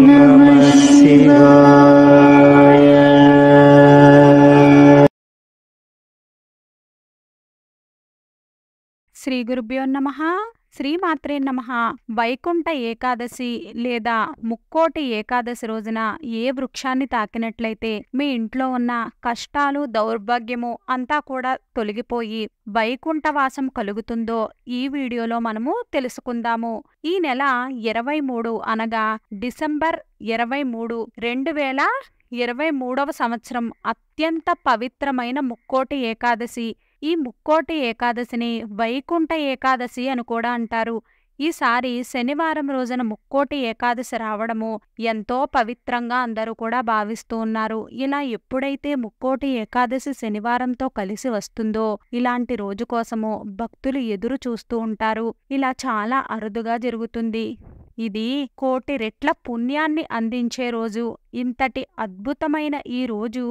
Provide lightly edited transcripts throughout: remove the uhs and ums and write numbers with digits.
నమః శివాయ. శ్రీ గురుభ్యో నమః. శ్రీమాత్రే నమః. వైకుంఠ ఏకాదశి లేదా ముక్కోటి ఏకాదశి రోజున ఏ వృక్షాన్ని తాకినట్లయితే మీ ఇంట్లో ఉన్న కష్టాలు దౌర్భాగ్యము అంతా కూడా తొలగిపోయి వైకుంఠవాసం కలుగుతుందో ఈ వీడియోలో మనము తెలుసుకుందాము. ఈ నెల 23 అనగా డిసెంబర్ 23, 2023వ సంవత్సరం అత్యంత పవిత్రమైన ముక్కోటి ఏకాదశి. ఈ ముక్కోటి ఏకాదశిని వైకుంఠ ఏకాదశి అని కూడా అంటారు. ఈసారి శనివారం రోజున ముక్కోటి ఏకాదశి రావడము ఎంతో పవిత్రంగా అందరూ కూడా భావిస్తూ ఉన్నారు. ఇలా ఎప్పుడైతే ముక్కోటి ఏకాదశి శనివారంతో కలిసి వస్తుందో ఇలాంటి రోజు కోసము భక్తులు ఎదురు చూస్తూ ఉంటారు. ఇలా చాలా అరుదుగా జరుగుతుంది. ఇది కోటి రెట్ల పుణ్యాన్ని అందించే రోజు. ఇంతటి అద్భుతమైన ఈ రోజు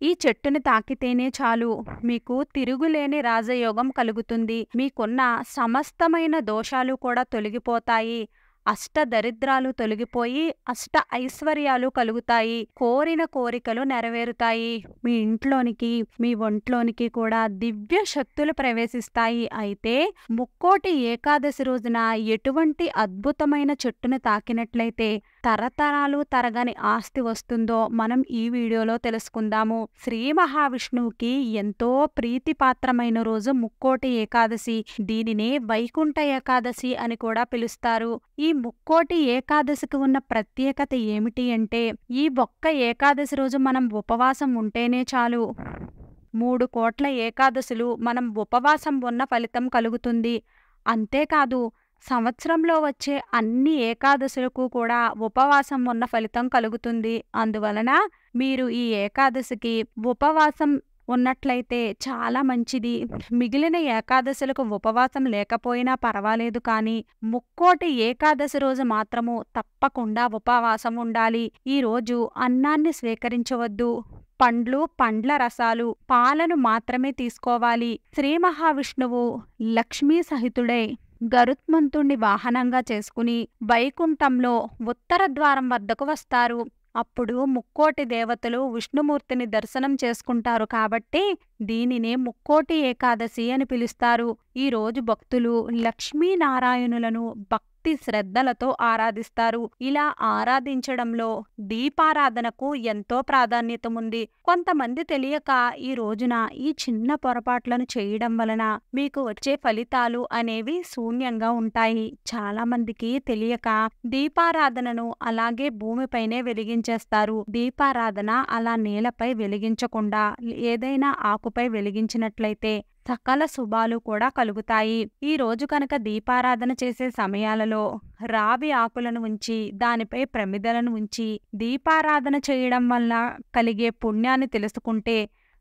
ఈ చెట్టుని తాకితేనే చాలు మీకు తిరుగులేని రాజయోగం కలుగుతుంది. మీకున్న సమస్తమైన దోషాలు కూడా తొలగిపోతాయి. అష్ట దరిద్రాలు తొలగిపోయి అష్ట ఐశ్వర్యాలు కలుగుతాయి. కోరిన కోరికలు నెరవేరుతాయి. మీ ఇంట్లోనికి మీ ఒంట్లోనికి కూడా దివ్య శక్తులు ప్రవేశిస్తాయి. అయితే ముక్కోటి ఏకాదశి రోజున ఎటువంటి అద్భుతమైన చెట్టును తాకినట్లయితే తరతరాలు తరగని ఆస్తి వస్తుందో మనం ఈ వీడియోలో తెలుసుకుందాము. శ్రీ మహావిష్ణువుకి ఎంతో ప్రీతిపాత్రమైన రోజు ముక్కోటి ఏకాదశి. దీనినే వైకుంఠ ఏకాదశి అని కూడా పిలుస్తారు. ఈ ముక్కోటి ఏకాదశికి ఉన్న ప్రత్యేకత ఏమిటి అంటే ఈ ఒక్క ఏకాదశి రోజు మనం ఉపవాసం ఉంటేనే చాలు 3 కోట్ల ఏకాదశులు మనం ఉపవాసం ఉన్న ఫలితం కలుగుతుంది. అంతేకాదు సంవత్సరంలో వచ్చే అన్ని ఏకాదశులకు కూడా ఉపవాసం ఉన్న ఫలితం కలుగుతుంది. అందువలన మీరు ఈ ఏకాదశికి ఉపవాసం ఉన్నట్లయితే చాలా మంచిది. మిగిలిన ఏకాదశులకు ఉపవాసం లేకపోయినా పర్వాలేదు, కానీ ముక్కోటి ఏకాదశి రోజు మాత్రము తప్పకుండా ఉపవాసం ఉండాలి. ఈ రోజు అన్నాన్ని స్వీకరించవద్దు. పండ్లు, పండ్ల రసాలు, పాలను మాత్రమే తీసుకోవాలి. శ్రీ మహావిష్ణువు లక్ష్మీ సహితుడై గరుత్మంతుణ్ణి వాహనంగా చేసుకుని వైకుంఠంలో ఉత్తర ద్వారం వద్దకు వస్తారు. అప్పుడు ముక్కోటి దేవతలు విష్ణుమూర్తిని దర్శనం చేసుకుంటారు. కాబట్టి దీనినే ముక్కోటి ఏకాదశి అని పిలుస్తారు. ఈ రోజు భక్తులు లక్ష్మీనారాయణులను భక్తి శ్రద్ధలతో ఆరాధిస్తారు. ఇలా ఆరాధించడంలో దీపారాధనకు ఎంతో ప్రాధాన్యత ఉంది. కొంతమంది తెలియక ఈ రోజున ఈ చిన్న పొరపాట్లను చేయడం వలన మీకు వచ్చే ఫలితాలు అనేవి శూన్యంగా ఉంటాయి. చాలా మందికి తెలియక దీపారాధనను అలాగే భూమిపైనే వెలిగించేస్తారు. దీపారాధన అలా నేలపై వెలిగించకుండా ఏదైనా ఆకుపై వెలిగించినట్లయితే సకల శుభాలు కూడా కలుగుతాయి. ఈ రోజు కనుక దీపారాధన చేసే సమయాలలో రావి ఆకులను ఉంచి దానిపై ప్రమిదలను ఉంచి దీపారాధన చేయడం వల్ల కలిగే పుణ్యాన్ని తెలుసుకుంటే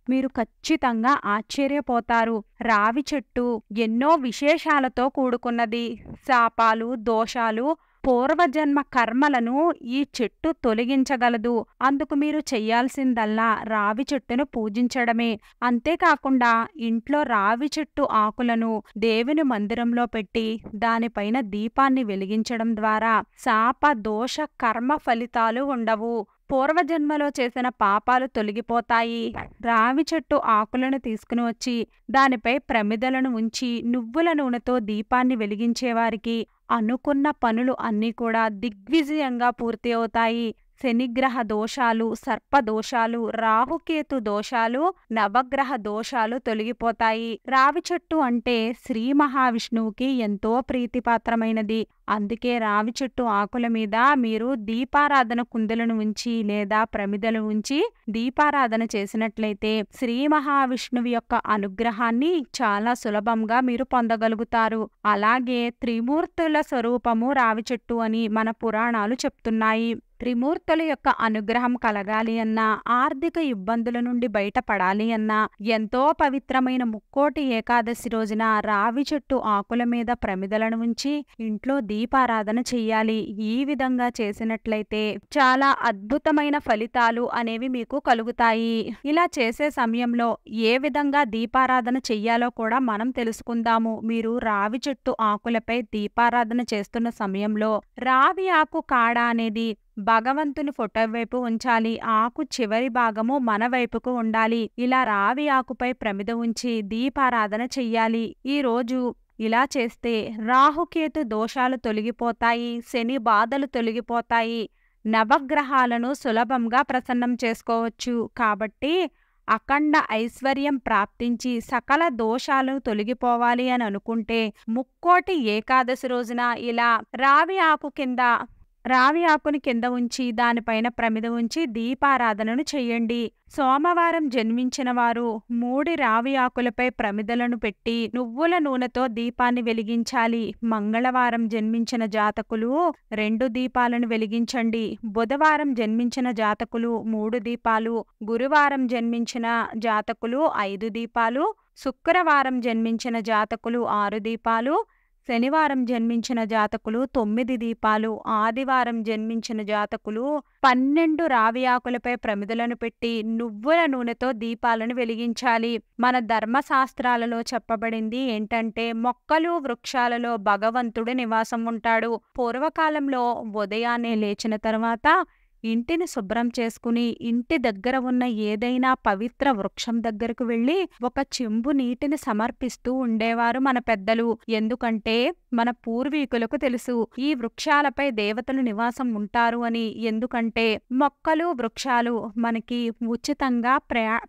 మీరు ఖచ్చితంగా ఆశ్చర్యపోతారు. రావి చెట్టు ఎన్నో విశేషాలతో కూడుకున్నది. శాపాలు, దోషాలు, పూర్వజన్మ కర్మలను ఈ చెట్టు తొలగించగలదు. అందుకు మీరు చెయ్యాల్సిందల్లా రావి చెట్టును పూజించడమే. అంతేకాకుండా ఇంట్లో రావి చెట్టు ఆకులను దేవుని మందిరంలో పెట్టి దానిపైన దీపాన్ని వెలిగించడం ద్వారా శాప, దోష, కర్మ ఫలితాలు ఉండవు. పూర్వజన్మలో చేసిన పాపాలు తొలగిపోతాయి. రావి చెట్టు ఆకులను తీసుకుని వచ్చి దానిపై ప్రమిదలను ఉంచి నువ్వుల నూనెతో దీపాన్ని వెలిగించేవారికి అనుకున్న పనులు అన్నీ కూడా దిగ్విజయంగా పూర్తి అవుతాయి. శనిగ్రహ దోషాలు, సర్పదోషాలు, రాహుకేతు దోషాలు, నవగ్రహ దోషాలు తొలగిపోతాయి. రావి చెట్టు అంటే శ్రీ మహావిష్ణువుకి ఎంతో ప్రీతిపాత్రమైనది. అందుకే రావి చెట్టు ఆకుల మీద మీరు దీపారాధన కుందులను ఉంచి లేదా ప్రమిదలు ఉంచి దీపారాధన చేసినట్లయితే శ్రీ మహావిష్ణువు యొక్క అనుగ్రహాన్ని చాలా సులభంగా మీరు పొందగలుగుతారు. అలాగే త్రిమూర్తుల స్వరూపము రావి చెట్టు అని మన పురాణాలు చెప్తున్నాయి. త్రిమూర్తుల యొక్క అనుగ్రహం కలగాలి అన్నా, ఆర్థిక ఇబ్బందుల నుండి బయటపడాలి అన్నా, ఎంతో పవిత్రమైన ముక్కోటి ఏకాదశి రోజున రావి చెట్టు ఆకుల మీద ప్రమిదలను ఉంచి ఇంట్లో దీపారాధన చెయ్యాలి. ఈ విధంగా చేసినట్లయితే చాలా అద్భుతమైన ఫలితాలు అనేవి మీకు కలుగుతాయి. ఇలా చేసే సమయంలో ఏ విధంగా దీపారాధన చెయ్యాలో కూడా మనం తెలుసుకుందాము. మీరు రావి చెట్టు ఆకులపై దీపారాధన చేస్తున్న సమయంలో రావి ఆకు కాడ అనేది భగవంతుని ఫోటో వైపు ఉంచాలి. ఆకు చివరి భాగము మన వైపుకు ఉండాలి. ఇలా రావి ఆకుపై ప్రమిద ఉంచి దీపారాధన చెయ్యాలి. ఈ రోజు ఇలా చేస్తే రాహుకేతు దోషాలు తొలగిపోతాయి, శని బాధలు తొలగిపోతాయి, నవగ్రహాలను సులభంగా ప్రసన్నం చేసుకోవచ్చు. కాబట్టి అఖండ ఐశ్వర్యం ప్రాప్తించి సకల దోషాలు తొలగిపోవాలి అని అనుకుంటే ముక్కోటి ఏకాదశి రోజున ఇలా రావి ఆకుని కింద ఉంచి దానిపైన ప్రమిద ఉంచి దీపారాధనను చెయ్యండి. సోమవారం జన్మించిన వారు 3 రావి ఆకులపై ప్రమిదలను పెట్టి నువ్వుల నూనెతో దీపాన్ని వెలిగించాలి. మంగళవారం జన్మించిన జాతకులు 2 దీపాలను వెలిగించండి. బుధవారం జన్మించిన జాతకులు 3 దీపాలు, గురువారం జన్మించిన జాతకులు 5 దీపాలు, శుక్రవారం జన్మించిన జాతకులు 6 దీపాలు, శనివారం జన్మించిన జాతకులు 9 దీపాలు, ఆదివారం జన్మించిన జాతకులు 12 రావి ఆకులపై ప్రమిదలను పెట్టి నువ్వుల నూనెతో దీపాలను వెలిగించాలి. మన ధర్మశాస్త్రాలలో చెప్పబడింది ఏంటంటే మొక్కలు వృక్షాలలో భగవంతుడు నివాసం ఉంటాడు. పూర్వకాలంలో ఉదయాన్నే లేచిన తర్వాత ఇంటిని శుభ్రం చేసుకుని ఇంటి దగ్గర ఉన్న ఏదైనా పవిత్ర వృక్షం దగ్గరకు వెళ్ళి ఒక చెంబు నీటిని సమర్పిస్తూ ఉండేవారు మన పెద్దలు. ఎందుకంటే మన పూర్వీకులకు తెలుసు ఈ వృక్షాలపై దేవతలు నివాసం ఉంటారు అని. ఎందుకంటే మొక్కలు వృక్షాలు మనకి ఉచితంగా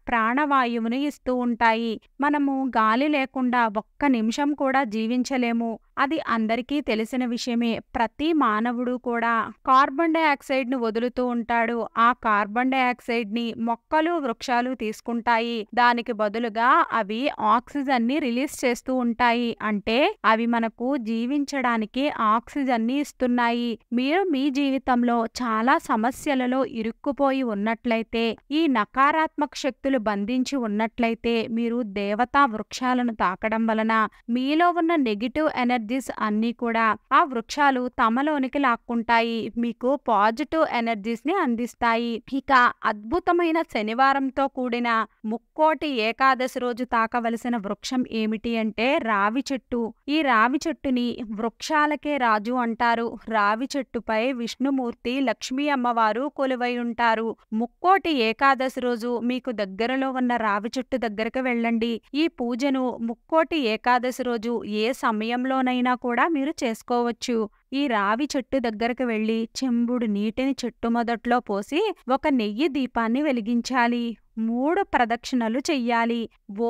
ప్రాణవాయువుని ఇస్తూ ఉంటాయి. మనము గాలి లేకుండా ఒక్క నిమిషం కూడా జీవించలేము. అది అందరికీ తెలిసిన విషయమే. ప్రతి మానవుడు కూడా కార్బన్ డైఆక్సైడ్ ను వదులుతూ ఉంటాడు. ఆ కార్బన్ డైఆక్సైడ్ ని మొక్కలు వృక్షాలు తీసుకుంటాయి. దానికి బదులుగా అవి ఆక్సిజన్ ని రిలీజ్ చేస్తూ ఉంటాయి. అంటే అవి మనకు జీవించడానికి ఆక్సిజన్ ని ఇస్తున్నాయి. మీరు మీ జీవితంలో చాలా సమస్యలలో ఇరుక్కుపోయి ఉన్నట్లయితే, ఈ నకారాత్మక శక్తులు బంధించి ఉన్నట్లయితే మీరు దేవతా వృక్షాలను తాకడం వలన మీలో ఉన్న నెగిటివ్ ఎనర్జీస్ అన్నీ కూడా ఆ వృక్షాలు తమలోనికి లాక్కుంటాయి. మీకు పాజిటివ్ ఎనర్జీస్ ని అందిస్తాయి. ఇక అద్భుతమైన శనివారంతో కూడిన ముక్కోటి ఏకాదశి రోజు తాకవలసిన వృక్షం ఏమిటి అంటే రావి చెట్టు. ఈ రావి చెట్టుని వృక్షాలకే రాజు అంటారు. రావి చెట్టుపై విష్ణుమూర్తి, లక్ష్మీ అమ్మవారు కొలువై ఉంటారు. ముక్కోటి ఏకాదశి రోజు మీకు దగ్గరలో ఉన్న రావి చెట్టు దగ్గరకు వెళ్ళండి. ఈ పూజను ముక్కోటి ఏకాదశి రోజు ఏ సమయంలోనైనా కూడా మీరు చేసుకోవచ్చు. ఈ రావి చెట్టు దగ్గరకు వెళ్ళి చెంబుడు నీటిని చెట్టు మొదట్లో పోసి ఒక నెయ్యి దీపాన్ని వెలిగించాలి. 3 ప్రదక్షిణలు చెయ్యాలి.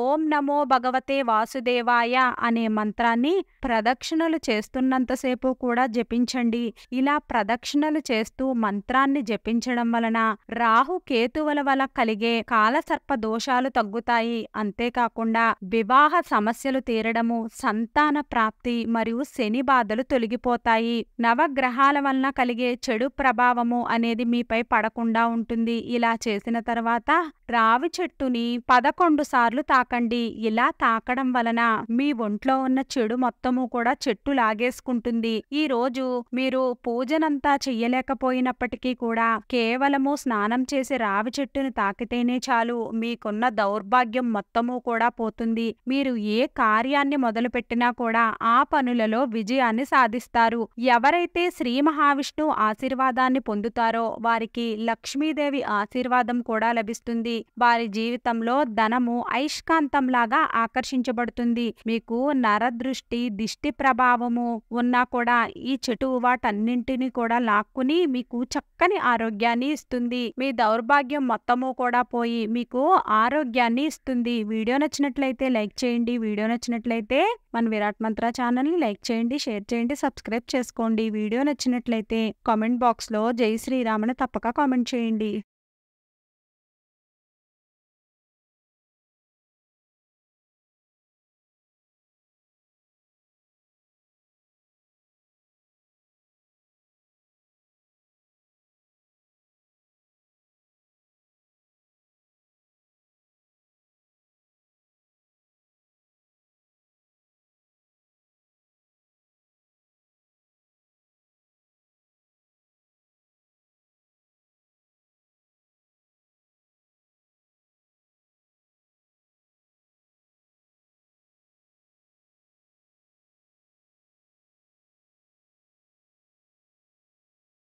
ఓం నమో భగవతే వాసుదేవాయ అనే మంత్రాన్ని ప్రదక్షిణలు చేస్తున్నంతసేపు కూడా జపించండి. ఇలా ప్రదక్షిణలు చేస్తూ మంత్రాన్ని జపించడం వలన రాహు కేతువుల వల్ల కలిగే కాలసర్ప దోషాలు తగ్గుతాయి. అంతేకాకుండా వివాహ సమస్యలు తీరడము, సంతాన ప్రాప్తి మరియు శని బాధలు తొలగిపోతాయి. నవగ్రహాల వలన కలిగే చెడు ప్రభావము అనేది మీపై పడకుండా ఉంటుంది. ఇలా చేసిన తర్వాత రావి చెట్టుని 11 సార్లు తాకండి. ఇలా తాకడం వలన మీ ఒంట్లో ఉన్న చెడు మొత్తము కూడా చెట్టు లాగేసుకుంటుంది. ఈ రోజు మీరు పూజనంతా చెయ్యలేకపోయినప్పటికీ కూడా కేవలము స్నానం చేసి రావి చెట్టుని తాకితేనే చాలు, మీకున్న దౌర్భాగ్యం మొత్తము కూడా పోతుంది. మీరు ఏ కార్యాన్ని మొదలుపెట్టినా కూడా ఆ పనులలో విజయాన్ని సాధిస్తారు. ఎవరైతే శ్రీ మహావిష్ణువు ఆశీర్వాదాన్ని పొందుతారో వారికి లక్ష్మీదేవి ఆశీర్వాదం కూడా లభిస్తుంది. వారి జీవితంలో ధనము అయస్కాంతంలాగా ఆకర్షించబడుతుంది. మీకు నరదృష్టి, దిష్టి ప్రభావము ఉన్నా కూడా ఈ చెట్టు వాటన్నింటినీ కూడా లాక్కుని మీకు చక్కని ఆరోగ్యాన్ని ఇస్తుంది. మీ దౌర్భాగ్యం మొత్తము కూడా పోయి మీకు ఆరోగ్యాన్ని ఇస్తుంది. వీడియో నచ్చినట్లయితే లైక్ చేయండి. వీడియో నచ్చినట్లయితే మన విరాట్ మంత్ర ఛానల్ని లైక్ చేయండి, షేర్ చేయండి, సబ్స్క్రైబ్ చేసుకోండి. వీడియో నచ్చినట్లయితే కామెంట్ బాక్స్లో జై శ్రీరామ్ అని తప్పక కామెంట్ చేయండి.